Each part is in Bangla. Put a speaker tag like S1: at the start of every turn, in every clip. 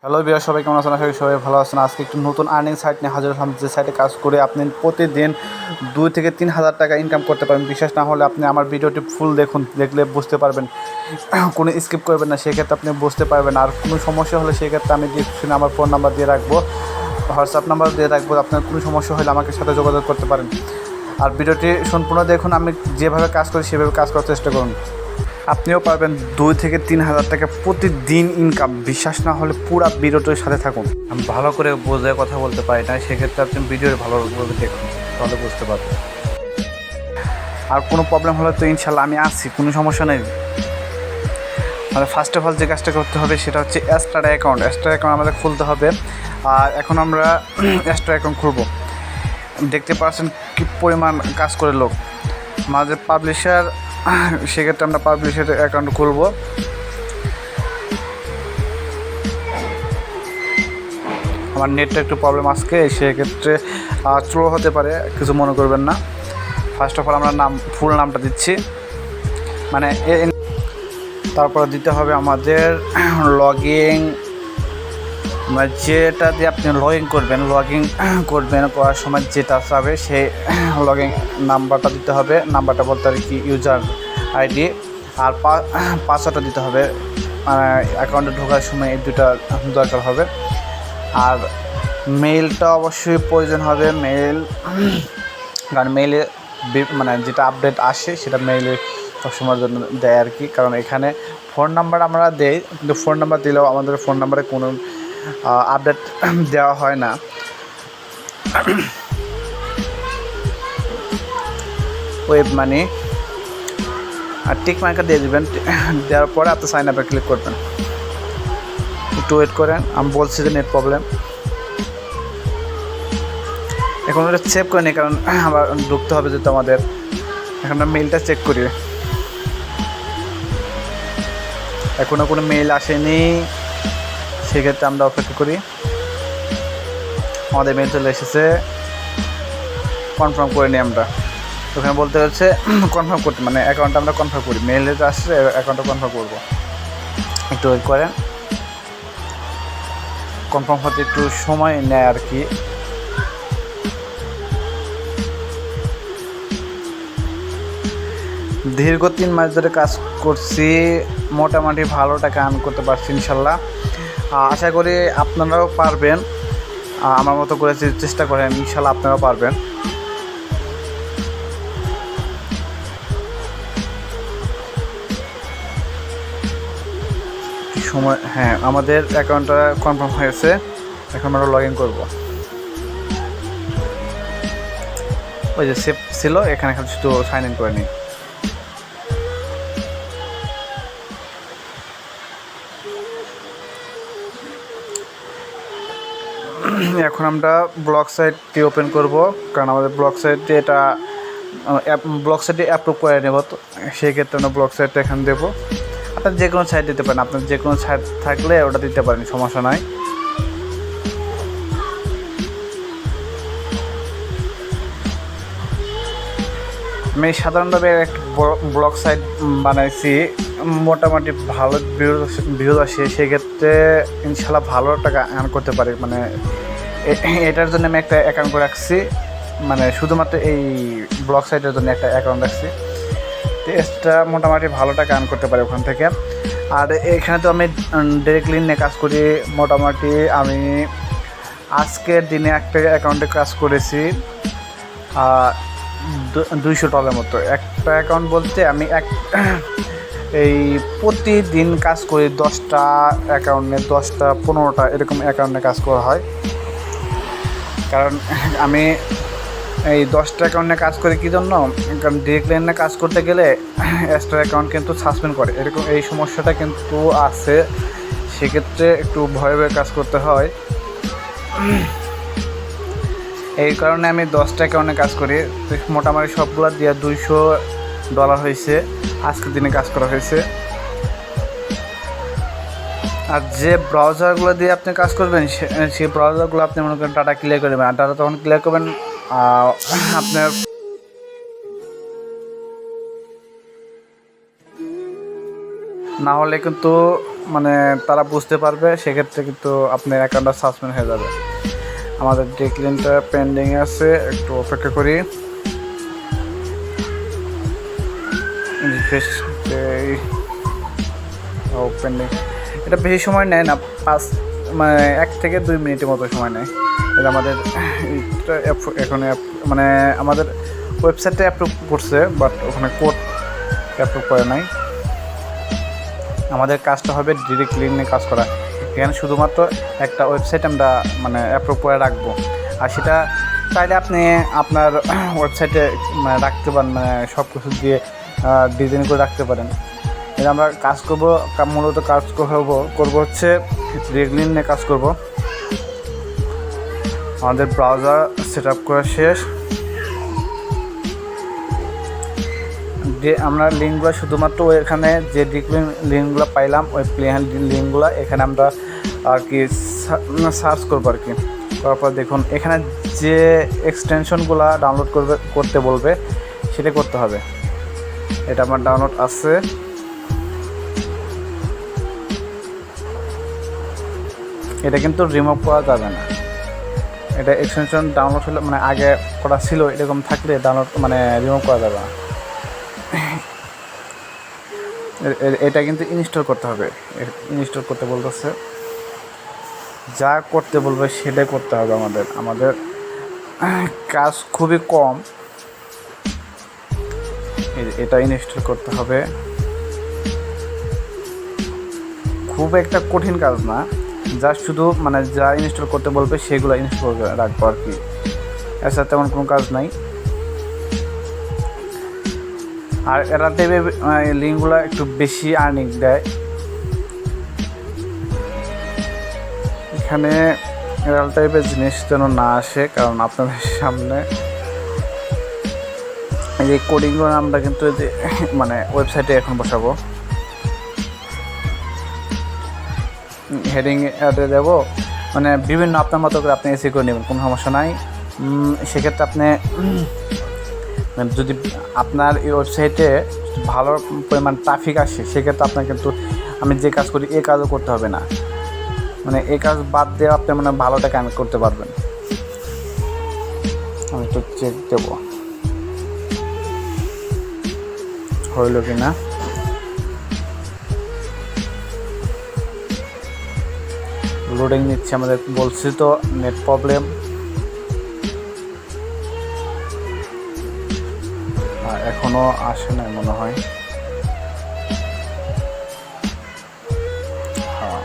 S1: হ্যালো বিয়ার, সবাই কেমন আছেন? আশা করি সবাই ভালো আছেন। আজকে একটু নতুন আর্নিং সাইট নিয়ে হাজির হলাম, যে সাইটে কাজ করে আপনি প্রতিদিন 2 থেকে 3 হাজার টাকা ইনকাম করতে পারবেন। বিশ্বাস না হলে আপনি আমার ভিডিওটি ফুল দেখুন, দেখলে বুঝতে পারবেন, কোনো স্কিপ করবেন না, সেক্ষেত্রে আপনি বুঝতে পারবেন। আর কোনো সমস্যা হলে সেক্ষেত্রে আমি ডিসক্রিপশনে আমার ফোন নাম্বার দিয়ে রাখবো, হোয়াটসঅ্যাপ নাম্বার দিয়ে রাখবো। আপনার কোনো সমস্যা হলে আমাকে সাথে যোগাযোগ করতে পারেন। আর ভিডিওটি সম্পূর্ণ দেখুন, আমি যেভাবে কাজ করি সেভাবে কাজ করার চেষ্টা করুন। আপনিও পারবেন 2 থেকে 3 হাজার টাকা প্রতিদিন ইনকাম। বিশ্বাস না হলে পুরো ভিডিওটির সাথে থাকুন। আমি ভালো করে বোঝায় কথা বলতে পারি না, সেক্ষেত্রে আপনি ভিডিও ভালোভাবে দেখুন, তাহলে বুঝতে পারবেন। আর কোনো প্রবলেম হলে তো ইনশাল্লাহ আমি আসছি, কোনো সমস্যা নেই। মানে ফার্স্ট অফ অল যে কাজটা করতে হবে সেটা হচ্ছে অ্যাস্টারা অ্যাকাউন্ট আমাদের খুলতে হবে। আর এখন আমরা অ্যাস্টারা অ্যাকাউন্ট খুলব। দেখতে পাচ্ছেন কি পরিমাণ কাজ করে লোক আমাদের পাবলিশার, সেক্ষেত্রে আমরা পাবলিশার অ্যাকাউন্ট খুলব। আমার নেটটা একটু প্রবলেম আজকে, সেক্ষেত্রে স্লো হতে পারে, কিছু মনে করবেন না। ফার্স্ট অফ অল আমরা ফুল নামটা দিচ্ছি, মানে তারপর দিতে হবে আমাদের লগইন, মানে যেটা দিয়ে আপনি লগইন করার সময় যেটা চাবে সেই লগইন নাম্বারটা দিতে হবে। নাম্বারটা বলতে আর কি ইউজার আইডি, আর পাসওয়ার্ডটা দিতে হবে। অ্যাকাউন্টে ঢোকার সময় এই দুটা দরকার হবে। আর মেইলটা অবশ্যই প্রয়োজন হবে, কারণ মেইলে মানে যেটা আপডেট আসে সেটা মেইলে সবসময়ের জন্য দেয় আর কি। কারণ এখানে ফোন নাম্বার আমরা দেই, কিন্তু ফোন নাম্বার দিলেও আমাদের ফোন নাম্বারে কোনো আপডেট দেওয়া হয় না। ওয়েব মানি আর টিক মার্কার দিয়ে দেবেন। দেওয়ার পরে আপনি সাইন আপে ক্লিক করবেন। একটু ওয়েট করেন, আমি বলছি যে নেট প্রবলেম। এখন ওটা চেক করে নিই, কারণ আবার ঢুকতে হবে যেহেতু আমাদের। এখন আমরা মেইলটা চেক করি। এখনও কোনো মেইল আসেনি, সেক্ষেত্রে আমরা অপেক্ষা করি। আমাদের মেইল চলে এসেছে, কনফার্ম করে নিই আমরা। ওখানে বলতে হচ্ছে কনফার্ম করতে, মানে অ্যাকাউন্টটা আমরা কনফার্ম করি। মেইলে তো আসছে, অ্যাকাউন্টটা কনফার্ম করবো। একটু ওয়েট করেন, কনফার্ম হতে একটু সময় নেয় আর কি। দীর্ঘ 3 মাস ধরে কাজ করছি, মোটামুটি ভালো টাকা আর্ন করতে পারছি ইনশাল্লাহ। আশা করি আপনারাও পারবেন, আমার মতো করে চেষ্টা করেন, ইনশাল্লাহ আপনারাও পারবেন। সময়, হ্যাঁ, আমাদের অ্যাকাউন্টটা কনফার্ম হয়েছে। এখন আমরা লগ ইন করবো। ওই যে সেভ ছিল, এখানে শুধু সাইন ইন করে নিই। এখন আমরা ব্লগ সাইটটি ওপেন করব, কারণ আমাদের ব্লগ সাইটটি ব্লগ সাইটটি অ্যাপ্রুভ করে নেব। তো সেই ক্ষেত্রে আমরা ব্লগ সাইটটা এখানে দেবো। আপনার যে কোনো সাইট দিতে পারেন, আপনার যে কোনো সাইট থাকলে ওটা দিতে পারেন, সমস্যা নয়। আমি সাধারণভাবে একটা ব্লগ সাইট বানাইছি, মোটামুটি ভালো ভিউজ আসে, সেক্ষেত্রে ইনশাল্লাহ ভালো টাকা আর্ন করতে পারি। মানে এটার জন্য আমি একটা অ্যাকাউন্ট করে রাখছি, মানে শুধুমাত্র এই ব্লগ সাইটের জন্য একটা অ্যাকাউন্ট রাখছি। তো এক্সট্রা মোটামুটি ভালো টাকা আর্ন করতে পারি ওখান থেকে। আর এখানে তো আমি ডিরেক্টলি নিয়ে কাজ করি। মোটামুটি আমি আজকের দিনে একটা অ্যাকাউন্টে কাজ করেছি $200 মতো। একটা অ্যাকাউন্ট বলতে আমি এই প্রতিদিন কাজ করি 10টা অ্যাকাউন্টে, 10টা 15টা এরকম অ্যাকাউন্টে কাজ করা হয়। কারণ আমি এই 10টা অ্যাকাউন্টে কাজ করি কী জন্য, কারণ ডিরেক্ট লাইনে কাজ করতে গেলে এক্সট্রা অ্যাকাউন্ট কিন্তু সাসপেন্ড করে, এরকম এই সমস্যাটা কিন্তু আছে। সেক্ষেত্রে একটু ভয়ে ভয়ে কাজ করতে হয়। এই কারণে আমি 10টা অ্যাকাউন্টে কাজ করি। মোটামুটি সবগুলো দিয়ে $200 হয়েছে, আজকের দিনে কাজ করা হয়েছে। আর যে ব্রাউজারগুলো দিয়ে আপনি কাজ করবেন, সেই ব্রাউজারগুলো আপনি মনে করেন ডাটা ক্লিয়ার করে দেবেন। আর ডাটা তখন ক্লিয়ার করবেন আপনার না হলে কিন্তু মানে তারা বুঝতে পারবে, সেক্ষেত্রে কিন্তু আপনার অ্যাকাউন্টটা সাসপেন্ড হয়ে যাবে। আমাদের ডিক্লিনটা পেন্ডিং আছে, একটু অপেক্ষা করি। রিফ্রেশ পেন্ডিং, এটা বেশি সময় নেয় না, মানে 1 থেকে 2 মিনিটের মতো সময় নেয়। এটা আমাদের এখন মানে আমাদের ওয়েবসাইটে অ্যাপ্রুভ করছে, বাট ওখানে কোড অ্যাপ্রুভ করে নাই। আমাদের কাজটা হবে ডিরেক্ট লিঙ্ক নিয়ে কাজ করা। এখানে শুধুমাত্র একটা ওয়েবসাইট আমরা মানে অ্যাপ্রুভ করে রাখবো, আর সেটা চাইলে আপনি আপনার ওয়েবসাইটে মানে রাখতে পারেন, মানে সব কিছু দিয়ে ডিজাইন করে রাখতে পারেন। এটা আমরা কাজ করবো, মূলত কাজ করবো হচ্ছে ডিরেক্ট লিঙ্ক নিয়ে কাজ করব। আমাদের ব্রাউজার সেট আপ করা শেষ। যে আমরা লিঙ্কগুলো শুধুমাত্র এখানে যে লিঙ্কগুলো পাইলাম, ওই প্লেন লিঙ্কগুলো এখানে আমরা আর কি সার্চ করবো আর কি। তারপর দেখুন এখানে যে এক্সটেনশনগুলো ডাউনলোড করতে বলবে সেটা করতে হবে। এটা আমার ডাউনলোড আছে। এটা কিন্তু রিমুভ করা যাবে না। এটা এক্সটেনশন ডাউনলোড হলে মানে আগে করা ছিল এরকম থাকলে ডাউনলোড মানে রিমুভ করা যাবে না। এটা কিন্তু ইনস্টল করতে হবে। ইনস্টল করতে বলতেছে, যা করতে বলবে সেটাই করতে হবে। আমাদের কাজ খুবই কম। এটা ইনস্টল করতে হবে, খুব একটা কঠিন কাজ না, জাস্ট শুধু মানে যা ইনস্টল করতে বলবে সেগুলো ইনস্টল করে রাখবো আর কি। এছাড়া তেমন কোনো কাজ নাই। আর এরা দেবে লিঙ্কগুলো একটু বেশি আর্নিং দেয়। এখানে এরাল টাইপের জিনিস যেন না আসে, কারণ আপনাদের সামনে এই কোডিংগুলো আমরা কিন্তু মানে ওয়েবসাইটে এখন বসাবো। হেডিং অ্যাডে দেবো, মানে বিভিন্ন আপনার মতো করে আপনি এসি করে নেবেন, কোনো সমস্যা নাই। সেক্ষেত্রে আপনি যদি আপনার এই ওয়েবসাইটে ভালো পরিমাণ ট্রাফিক আসে, সেক্ষেত্রে আপনার কিন্তু আমি যে কাজ করি এই কাজও করতে হবে না, মানে এই কাজ বাদ দিয়ে আপনি মানে ভালো টাকা আর্ন করতে পারবেন। আমি একটু চেক দেবো হইল কি না। লোডিং নিচ্ছে আমাদের, বলছি তো নেট প্রবলেম। এখনো আসে না মনে হয়। হ্যাঁ,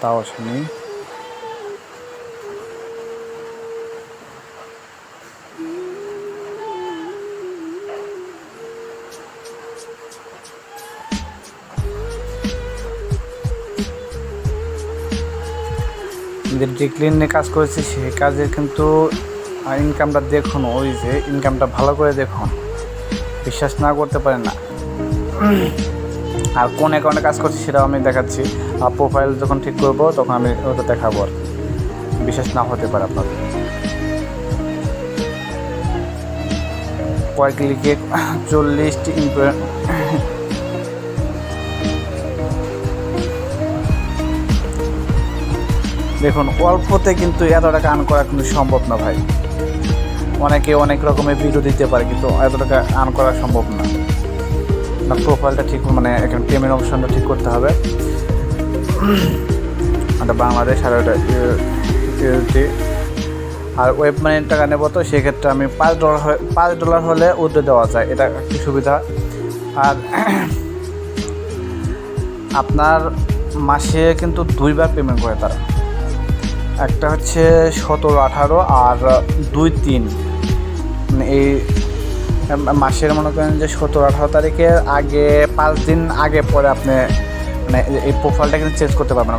S1: তাও আসেনি। যে ডিক্লিন নিয়ে কাজ করেছি সেই কাজের কিন্তু ইনকামটা দেখুন, ওই যে ইনকামটা ভালো করে দেখুন, বিশ্বাস না করতে পারেন না। আর কোন অ্যাকাউন্টে কাজ করছি সেটাও আমি দেখাচ্ছি। আর প্রোফাইল যখন ঠিক করবো তখন আমি ওটা দেখাবো আর বিশ্বাস না হতে পারে আপনাদের। কয়েক ক্লিকে 40টি দেখুন, অল্পতে কিন্তু এত টাকা আর্ন করা কিন্তু সম্ভব না ভাই। অনেকে অনেক রকমের ভিডিও দিতে পারে, কিন্তু এত টাকা আর্ন করা সম্ভব না। প্রোফাইলটা ঠিক মানে এখানে পেমেন্ট অপশনটা ঠিক করতে হবে। এটা বাংলাদেশ, আর ওটা ইউএসডি। আর ওয়েব মানির টাকা নেবো, তো সেক্ষেত্রে আমি $5 হলে উইথড্র দেওয়া যায়, এটা একটু সুবিধা। আর আপনার মাসে কিন্তু 2বার পেমেন্ট করে তারা, একটা হচ্ছে 17-18 আর 2-3। মানে এই মাসের মনে করেন যে 17-18 তারিখের আগে 5 দিন আগে পরে আপনি মানে এই প্রোফাইলটা কিন্তু চেঞ্জ করতে পারবেন।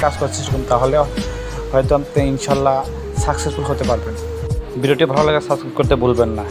S1: কাজ করার চেষ্টা করুন, তাহলে হয়তো আপনি ইনশাল্লাহ সাকসেসফুল হতে পারবেন। ভিডিওটি ভালো লাগে সাবস্ক্রাইব করতে ভুলবেন না।